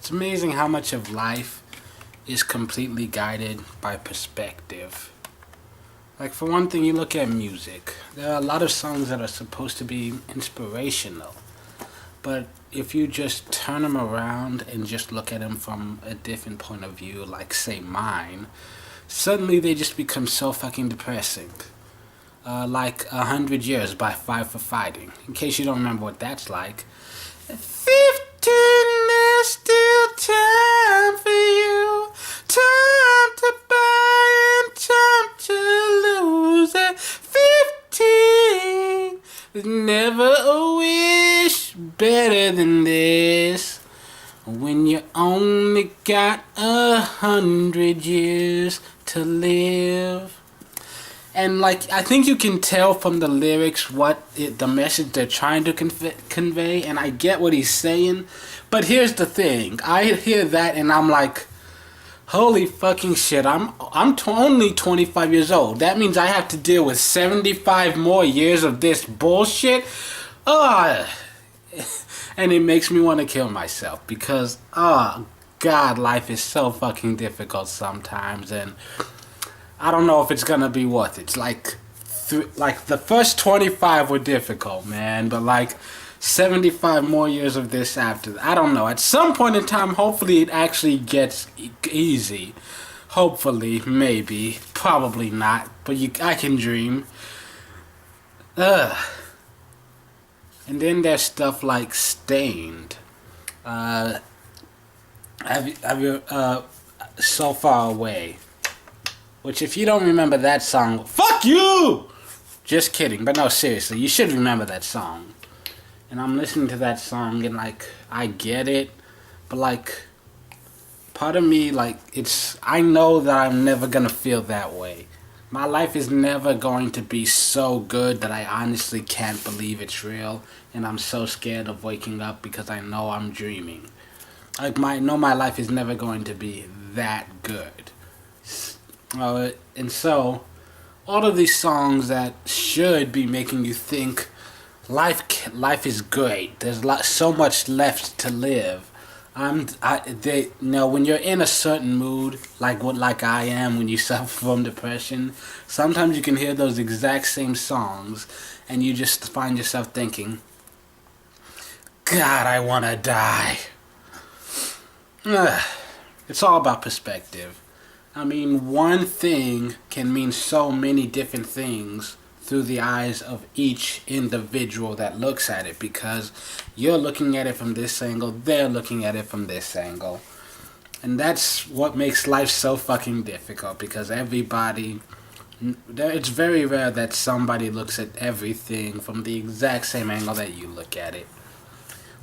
It's amazing how much of life is completely guided by perspective. Like, for one thing, you look at music. There are a lot of songs that are supposed to be inspirational. But if you just turn them around and just look at them from a different point of view, like, say, mine, suddenly they just become so fucking depressing. Like 100 Years by Five for Fighting. In case you don't remember what that's like. 15, there's still time for you. Time to buy and time to lose it. 15, there's never a wish better than this. When you only got 100 years to live. And, like, I think you can tell from the lyrics the message they're trying to convey, and I get what he's saying. But here's the thing. I hear that, and I'm like, holy fucking shit, I'm only 25 years old. That means I have to deal with 75 more years of this bullshit? And it makes me want to kill myself, because, God, life is so fucking difficult sometimes, and I don't know if it's gonna be worth it. It's like the first 25 were difficult, man, but like 75 more years of this after. I don't know. At some point in time, hopefully it actually gets easy. Hopefully, maybe, probably not, but I can dream. And then there's stuff like Stained. Have you So Far Away? Which, if you don't remember that song, fuck you! Just kidding, but no, seriously, you should remember that song. And I'm listening to that song, and, like, I get it, but, like, part of me, like, I know that I'm never gonna feel that way. My life is never going to be so good that I honestly can't believe it's real, and I'm so scared of waking up because I know I'm dreaming. Like, my life is never going to be that good. And so, all of these songs that should be making you think life is great. There's so much left to live. When you're in a certain mood, like I am when you suffer from depression, sometimes you can hear those exact same songs, and you just find yourself thinking, God, I wanna die. It's all about perspective. I mean, one thing can mean so many different things through the eyes of each individual that looks at it, because you're looking at it from this angle, they're looking at it from this angle. And that's what makes life so fucking difficult, because it's very rare that somebody looks at everything from the exact same angle that you look at it.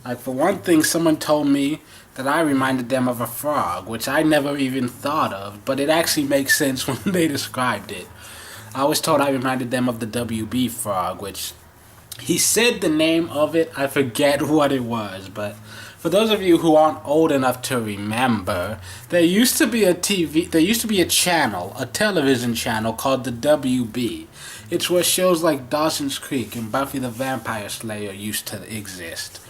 Like, for one thing, someone told me that I reminded them of a frog, which I never even thought of, but it actually makes sense when they described it. I was told I reminded them of the WB frog, which he said the name of it. I forget what it was, but for those of you who aren't old enough to remember, there used to be a channel, a television channel called the WB. It's where shows like Dawson's Creek and Buffy the Vampire Slayer used to exist.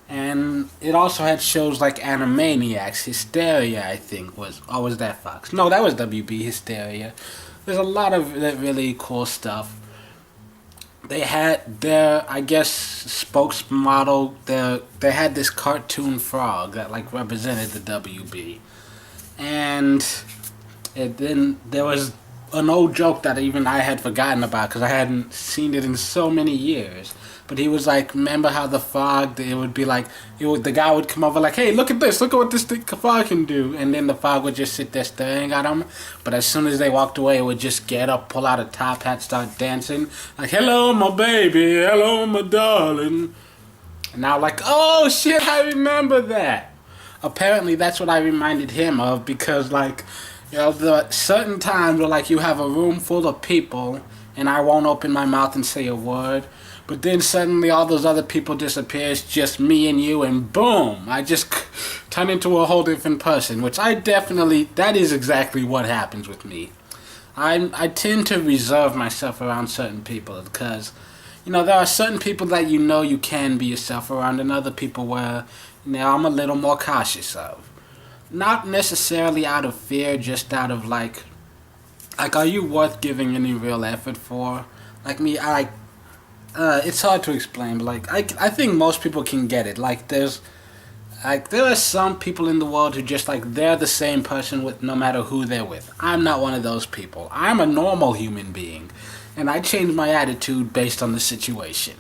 And it also had shows like Animaniacs, Hysteria, I think was that Fox? No, that was WB, Hysteria. There's a lot of really cool stuff. They had their, I guess, spokesmodel. They had this cartoon frog that like represented the WB, and then there was an old joke that even I had forgotten about because I hadn't seen it in so many years. But he was like, remember how the frog, it would be like, the guy would come over like, hey, look at this, look at what this frog can do. And then the frog would just sit there staring at him. But as soon as they walked away, it would just get up, pull out a top hat, start dancing. Like, hello, my baby, hello, my darling. And now like, oh, shit, I remember that. Apparently, that's what I reminded him of because, like, you know, the certain times where, like, you have a room full of people and I won't open my mouth and say a word. But then suddenly all those other people disappear. It's just me and you, and boom, I just turn into a whole different person, which that is exactly what happens with me. I tend to reserve myself around certain people because, you know, there are certain people that you know you can be yourself around and other people where now I'm a little more cautious of. Not necessarily out of fear, just out of like, are you worth giving any real effort for? Like me, it's hard to explain, but like, I think most people can get it. Like, there are some people in the world who just like, they're the same person with no matter who they're with. I'm not one of those people. I'm a normal human being, and I change my attitude based on the situation.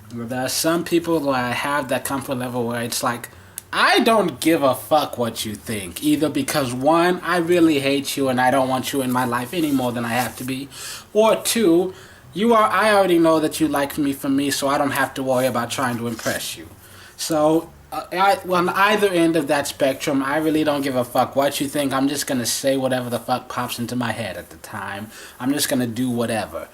There are some people where I have that comfort level where it's like, I don't give a fuck what you think. Either because one, I really hate you and I don't want you in my life any more than I have to be. Or two, I already know that you like me for me, so I don't have to worry about trying to impress you. So, on either end of that spectrum, I really don't give a fuck what you think. I'm just gonna say whatever the fuck pops into my head at the time. I'm just gonna do whatever.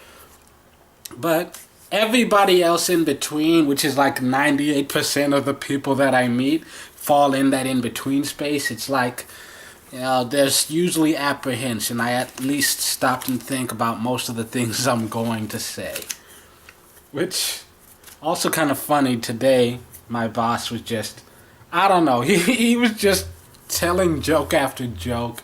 But everybody else in between, which is like 98% of the people that I meet, fall in that in-between space. It's like, there's usually apprehension. I at least stop and think about most of the things I'm going to say. Which, also kind of funny, today, my boss was just, I don't know, he was just telling joke after joke.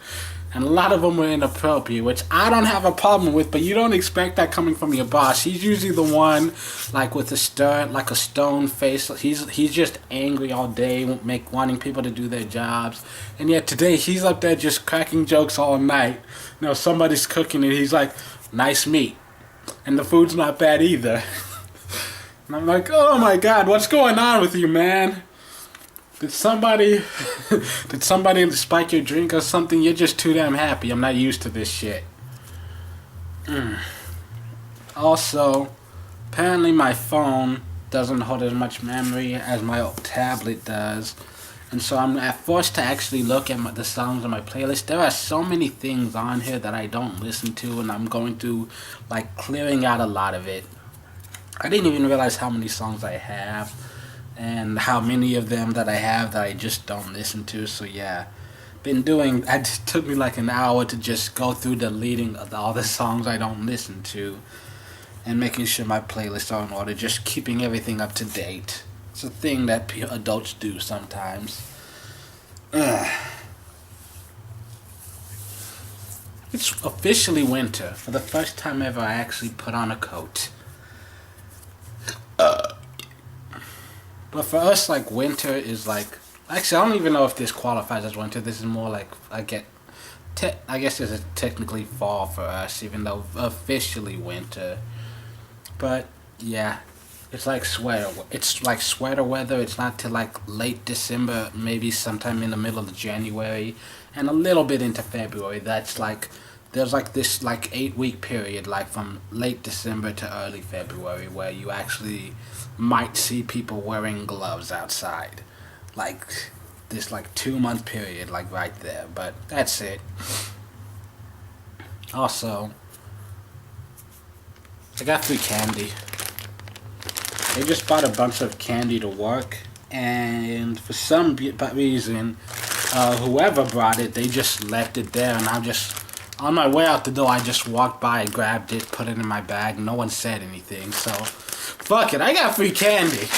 And a lot of them were inappropriate, which I don't have a problem with, but you don't expect that coming from your boss. He's usually the one, like, with a stone face. He's just angry all day, wanting people to do their jobs. And yet today, he's up there just cracking jokes all night. Somebody's cooking and he's like, nice meat. And the food's not bad either. And I'm like, oh my God, what's going on with you, man? Did somebody spike your drink or something? You're just too damn happy. I'm not used to this shit. Also, apparently my phone doesn't hold as much memory as my old tablet does. And so I'm forced to actually look at the songs on my playlist. There are so many things on here that I don't listen to, and I'm going through, like, clearing out a lot of it. I didn't even realize how many songs I have. And how many of them that I have that I just don't listen to. So yeah, it took me like an hour to just go through deleting all the songs I don't listen to. And making sure my playlists are in order. Just keeping everything up to date. It's a thing that adults do sometimes. It's officially winter. For the first time ever, I actually put on a coat. But for us, like, winter is like... Actually, I don't even know if this qualifies as winter. This is more like... I guess this is technically fall for us, even though officially winter. But, yeah. It's like sweater weather. It's not till, like, late December, maybe sometime in the middle of January. And a little bit into February. That's, like... There's, like, this, like, 8-week period, like, from late December to early February, where you actually might see people wearing gloves outside. Like, this, like, 2-month period, like, right there. But that's it. Also, I got free candy. They just bought a bunch of candy to work, and for some reason, whoever brought it, they just left it there, and on my way out the door, I just walked by, grabbed it, put it in my bag. No one said anything, so fuck it. I got free candy.